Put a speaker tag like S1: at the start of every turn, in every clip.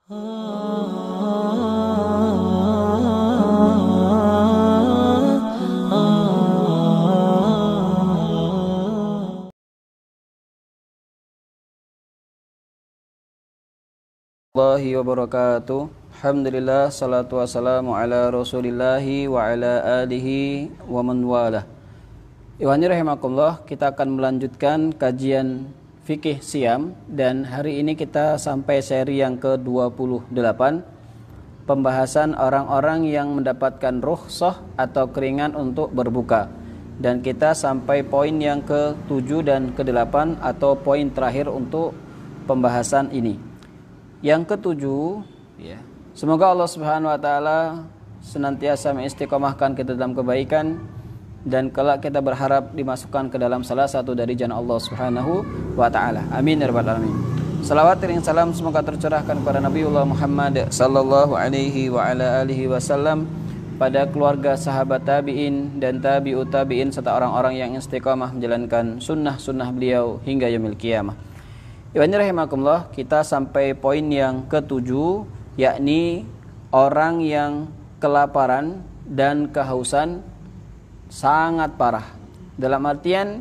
S1: Warahmatullahi wabarakatuh. Alhamdulillah, salatu wassalamu ala rasulillahi wa ala alihi wa man walah. Ikhwani rahimakumullah, kita akan melanjutkan kajian fikih Syam, dan hari ini kita sampai seri yang ke-28, pembahasan orang-orang yang mendapatkan rukhsah atau keringan untuk berbuka. Dan kita sampai poin yang ke-7 dan ke-8 atau poin terakhir untuk pembahasan ini. Yang ke-7, ya, semoga Allah Subhanahu wa taala senantiasa mengistiqomahkan kita dalam kebaikan, dan kelak kita berharap dimasukkan ke dalam salah satu dari jannah Allah Subhanahu wa taala. Amin ya rabbal alamin. Salawat dan salam semoga tercurahkan kepada Nabiullah Muhammad sallallahu alaihi wa ala alihi wasallam, pada keluarga, sahabat tabi'in dan tabi'ut tabi'in, serta orang-orang yang istiqamah menjalankan sunnah-sunnah beliau hingga yaumil qiyamah. Ikhwani rahimakumullah, kita sampai poin yang ke-7, yakni orang yang kelaparan dan kehausan sangat parah. Dalam artian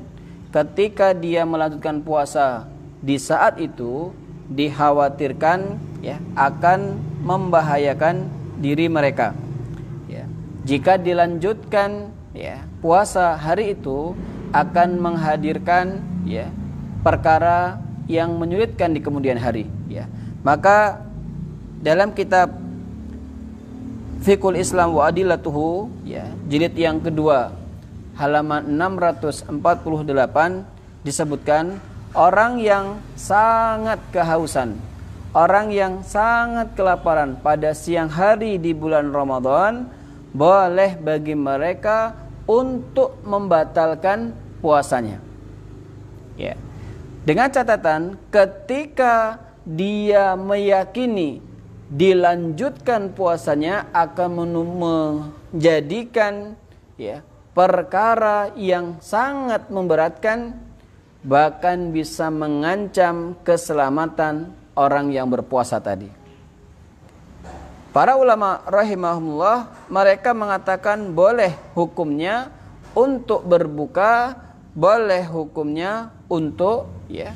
S1: ketika dia melanjutkan puasa di saat itu dikhawatirkan, ya, akan membahayakan diri mereka. Ya. Jika dilanjutkan, ya, puasa hari itu akan menghadirkan, ya, perkara yang menyulitkan di kemudian hari, ya. Maka dalam kitab Fiqhul Islam wa Adillatuhu, ya, jilid yang kedua halaman 648 disebutkan, orang yang sangat kehausan, orang yang sangat kelaparan pada siang hari di bulan Ramadan, boleh bagi mereka untuk membatalkan puasanya, ya. Dengan catatan ketika dia meyakini dilanjutkan puasanya akan menjadikan, ya, perkara yang sangat memberatkan, bahkan bisa mengancam keselamatan orang yang berpuasa tadi. Para ulama rahimahumullah, mereka mengatakan boleh hukumnya untuk berbuka, boleh hukumnya untuk, ya,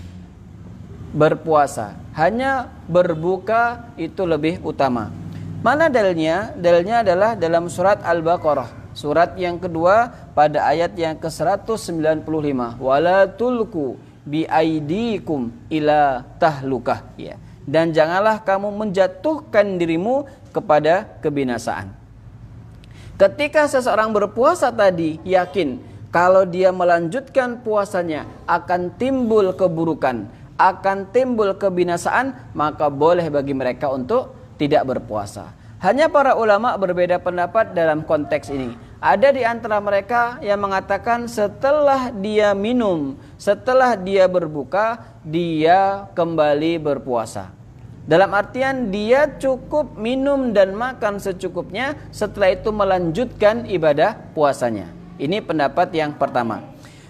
S1: berpuasa. Hanya berbuka itu lebih utama. Mana dalilnya? Dalilnya adalah dalam surat Al-Baqarah, surat yang kedua pada ayat yang ke-195. Wala tulku bi aidikum ila tahlukah, ya. Dan janganlah kamu menjatuhkan dirimu kepada kebinasaan. Ketika seseorang berpuasa tadi yakin kalau dia melanjutkan puasanya akan timbul keburukan, akan timbul kebinasaan, maka boleh bagi mereka untuk tidak berpuasa. Hanya para ulama berbeda pendapat dalam konteks ini. Ada di antara mereka yang mengatakan setelah dia minum, setelah dia berbuka, dia kembali berpuasa. Dalam artian dia cukup minum dan makan secukupnya, setelah itu melanjutkan ibadah puasanya. Ini pendapat yang pertama.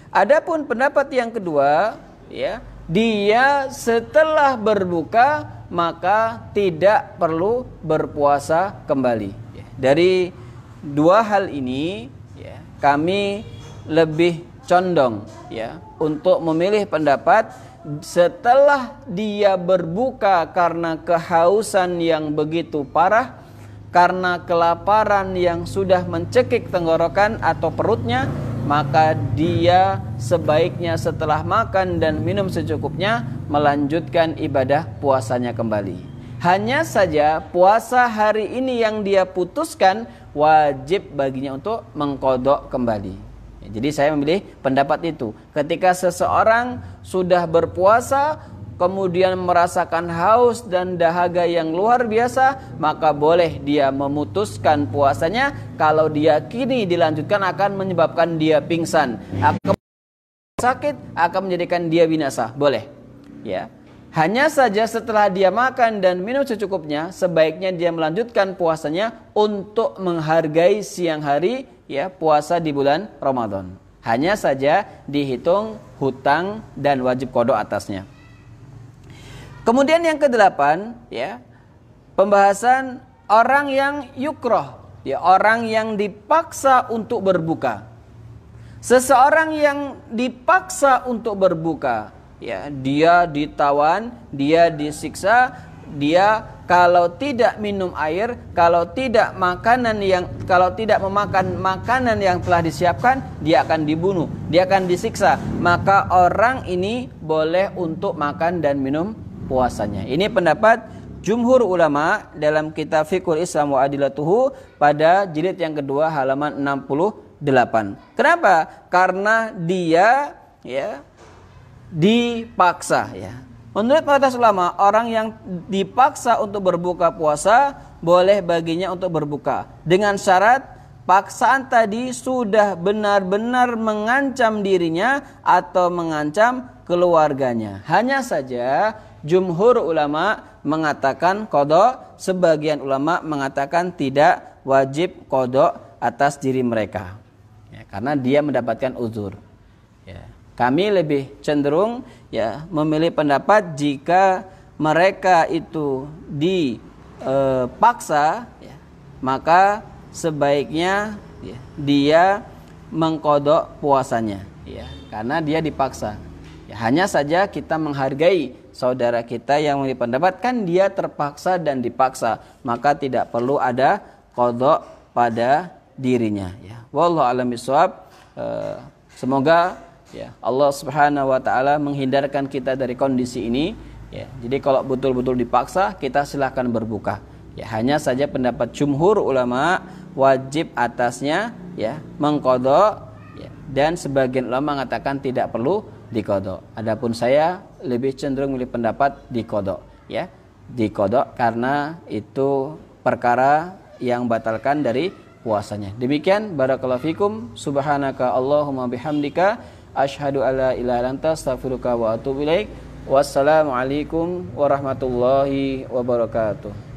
S1: Adapun pendapat yang kedua, ya, dia setelah berbuka maka tidak perlu berpuasa kembali. Dari dua hal ini, ya, kami lebih condong, ya, untuk memilih pendapat setelah dia berbuka karena kehausan yang begitu parah, karena kelaparan yang sudah mencekik tenggorokan atau perutnya, maka dia sebaiknya setelah makan dan minum secukupnya melanjutkan ibadah puasanya kembali. Hanya saja puasa hari ini yang dia putuskan wajib baginya untuk mengqadha kembali. Jadi saya memilih pendapat itu. Ketika seseorang sudah berpuasa kemudian merasakan haus dan dahaga yang luar biasa, maka boleh dia memutuskan puasanya kalau diyakini dilanjutkan akan menyebabkan dia pingsan, akan sakit, akan menjadikan dia binasa. Boleh, ya. Hanya saja setelah dia makan dan minum secukupnya, sebaiknya dia melanjutkan puasanya untuk menghargai siang hari, ya, puasa di bulan Ramadan. Hanya saja dihitung hutang dan wajib qadha atasnya. Kemudian yang ke-8, ya, pembahasan orang yang yukroh, ya, orang yang dipaksa untuk berbuka. Seseorang yang dipaksa untuk berbuka, ya, dia ditawan, dia disiksa, dia kalau tidak minum air, kalau tidak memakan makanan yang telah disiapkan, dia akan dibunuh, dia akan disiksa. Maka orang ini boleh untuk makan dan minum puasanya. Ini pendapat jumhur ulama dalam kitab Fiqhul Islam wa Adilatuhu pada jilid yang kedua halaman 68. Kenapa? Karena dia, ya, dipaksa, ya. Menurut mayoritas ulama, orang yang dipaksa untuk berbuka puasa boleh baginya untuk berbuka dengan syarat paksaan tadi sudah benar-benar mengancam dirinya atau mengancam keluarganya. Hanya saja jumhur ulama mengatakan qadha, sebagian ulama mengatakan tidak wajib qadha atas diri mereka, ya, karena dia mendapatkan uzur. Ya. Kami lebih cenderung, ya, memilih pendapat jika mereka itu dipaksa, ya, maka sebaiknya, ya, dia mengqadha puasanya, ya, karena dia dipaksa. Ya, hanya saja kita menghargai saudara kita yang memilih pendapat, kan dia terpaksa dan dipaksa, maka tidak perlu ada qadha pada dirinya, ya. Wallahu a'lam bishawab. Semoga, ya, Allah Subhanahu wa taala menghindarkan kita dari kondisi ini, ya. Jadi kalau betul-betul dipaksa, kita silahkan berbuka. Ya, hanya saja pendapat jumhur ulama wajib atasnya, ya, mengqadha, ya, dan sebagian ulama mengatakan tidak perlu diqadha. Adapun saya lebih cenderung memilih pendapat diqadha, ya. Diqadha karena itu perkara yang batalkan dari puasanya. Demikian, barakallahu fikum, subhanaka Allahumma bihamdika asyhadu alla ilaha illa anta astaghfiruka wa atubu ilaik. Wassalamualaikum warahmatullahi wabarakatuh.